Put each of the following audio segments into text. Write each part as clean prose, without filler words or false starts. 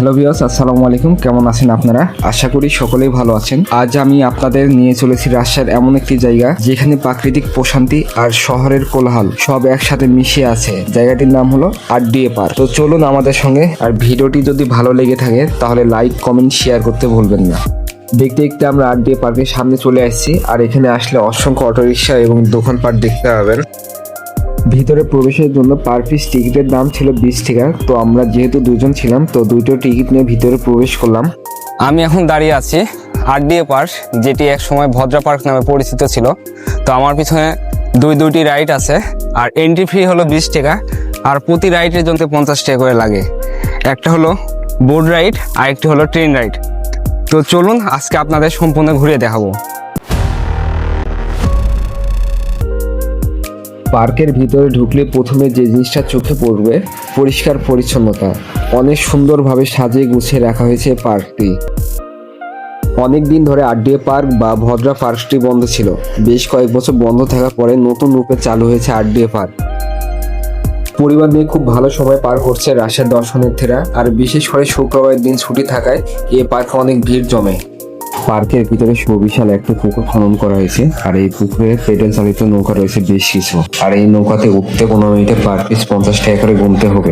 Hello viewers, আসসালামু আলাইকুম। কেমন আছেন আপনারা? আশা করি সকলেই ভালো আছেন। আজ আমি আপনাদের নিয়ে চলেছি রাজশাহীর এমন একটি জায়গা যেখানে প্রাকৃতিক প্রশান্তি আর শহরের কোলাহল সব একসাথে মিশে আছে। জায়গাটির নাম হলো আরডিএ পার্ক। তো চলুন আমাদের সঙ্গে। আর ভিডিওটি যদি ভালো লেগে থাকে তাহলে লাইক, কমেন্ট, শেয়ার করতে ভুলবেন না। দেখতে দেখতে আমরা আরডিএ পার্কের সামনে চলে আসছি। আর এখানে আসলে অসংখ্য অটোরিকশা এবং দোকানপাট দেখতে পাবেন। ভিতরে প্রবেশের জন্য পার পিস টিকিটের দাম ছিল 20 টাকা। তো আমরা যেহেতু দুজন ছিলাম তো দুটো টিকিট নিয়ে ভিতরে প্রবেশ করলাম। আমি এখন দাঁড়িয়ে আছি আরডিএ পার্ক, যেটি এক সময় ভদ্রা পার্ক নামে পরিচিত ছিল। তো আমার পিছনে দুইটি রাইড আছে, আর এন্ট্রি ফি হলো 20 টাকা, আর প্রতি রাইডের জন্য 50 টাকা করে লাগে। একটা হলো বোট রাইড আর একটি হলো ট্রেন রাইড। তো চলুন আজকে আপনাদের সম্পূর্ণ ঘুরে দেখাবো। পার্কের ভিতরে ঢুকলে প্রথমে যে জিনিসটা চোখে পড়বে পরিষ্কার পরিচ্ছন্নতা। অনেক সুন্দরভাবে সাজিয়ে গুছিয়ে রাখা হয়েছে পার্কটি। অনেক দিন ধরে আরডিএ পার্ক বা ভদ্রা পার্কটি বন্ধ ছিল। বেশ কয়েক বছর বন্ধ থাকার পরে নতুন রূপে চালু হয়েছে আরডিএ পার্ক। পরিবার নিয়ে খুব ভালো সময় পার করছে রাজশাহীর দর্শনার্থীরা। আর বিশেষ করে শুক্রবারের দিন ছুটি থাকায় এই পার্কে অনেক ভিড় জমে। পার্কের ভিতরে সুবিশাল একটা পুকুর খনন করা হয়েছে। আর এই পুকুরে পেডেল চালিত নৌকা রয়েছে বেশ কিছু। আর এই নৌকাতে উঠতে 15 মিনিটে পার পিস 50 টাকা করে গুনতে হবে।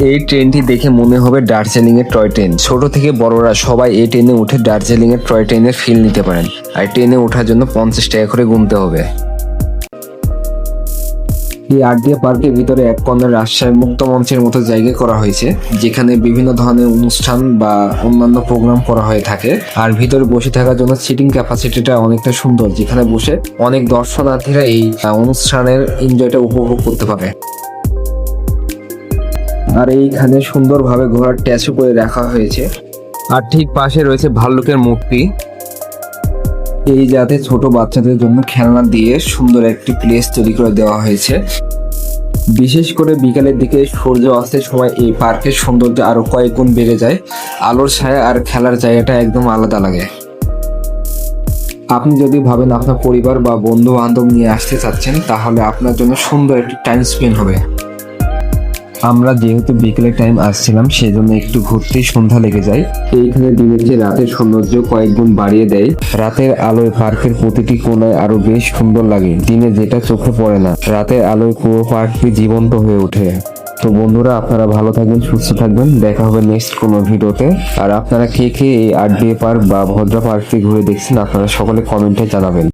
এই ট্রেনটি দেখে মনে হবে দার্জিলিং এর টয় ট্রেন। ছোট থেকে বড়রা সবাই এই ট্রেনে উঠে দার্জিলিং এর টয় ট্রেনের ফিল নিতে পারেন। আর ট্রেনে ওঠার জন্য 50 টাকা করে গুনতে হবে। এই আরডিএ পার্কের ভিতরে এক কর্নার রাজশাহী মুক্ত মঞ্চের মতো জায়গা করা হয়েছে, যেখানে বিভিন্ন ধরনের অনুষ্ঠান বা অন্যান্য প্রোগ্রাম করা হয়ে থাকে। আর ভিতরে বসে থাকার জন্য সিটিং ক্যাপাসিটিটা অনেকটা সুন্দর, যেখানে বসে অনেক দর্শনার্থীরা এই অনুষ্ঠানের এনজয়টা উপভোগ করতে পারে। আর এইখানে সুন্দরভাবে ঘোড়ার ট্যাচু করে রাখা হয়েছে। আর ঠিক পাশে রয়েছে ভাল্লুকের মূর্তি। এই যাতে ছোট বাচ্চাদের জন্য খেলনা দিয়ে সুন্দর একটি প্লেস তৈরি করে দেওয়া হয়েছে। বিশেষ করে বিকালের দিকে সূর্য অস্তের সময় এই পার্কের সৌন্দর্য আরো কয়েক গুণ বেড়ে যায়। আলোর ছায়া আর খেলার জায়গাটা একদম আলাদা লাগে। আপনি যদি ভাবেন আপনার পরিবার বা বন্ধু বান্ধব নিয়ে আসতে চাচ্ছেন, তাহলে আপনার জন্য সুন্দর একটি টাইম স্পেন্ড হবে। আমরা যেহেতু বিকেলের টাইম আসছিলাম, সেজন্য একটু ঘুরতেই সন্ধ্যা লেগে যায়। এইখানে দিনের যে রাতের সৌন্দর্য কয়েক গুণ বাড়িয়ে দেয়। রাতের আলোয় পার্কের প্রতিটি কোণায় আরো বেশ সুন্দর লাগে। দিনে যেটা চোখে পড়ে না, রাতের আলোয় পুরো পার্কটি জীবন্ত হয়ে ওঠে। তো বন্ধুরা, আপনারা ভালো থাকবেন, সুস্থ থাকবেন। দেখা হবে নেক্সট কোনো ভিডিওতে। আর আপনারা কে কে এই আরডিএ পার্ক বা ভদ্রা পার্কটি ঘুরে দেখছেন, আপনারা সকলে কমেন্টে জানাবেন।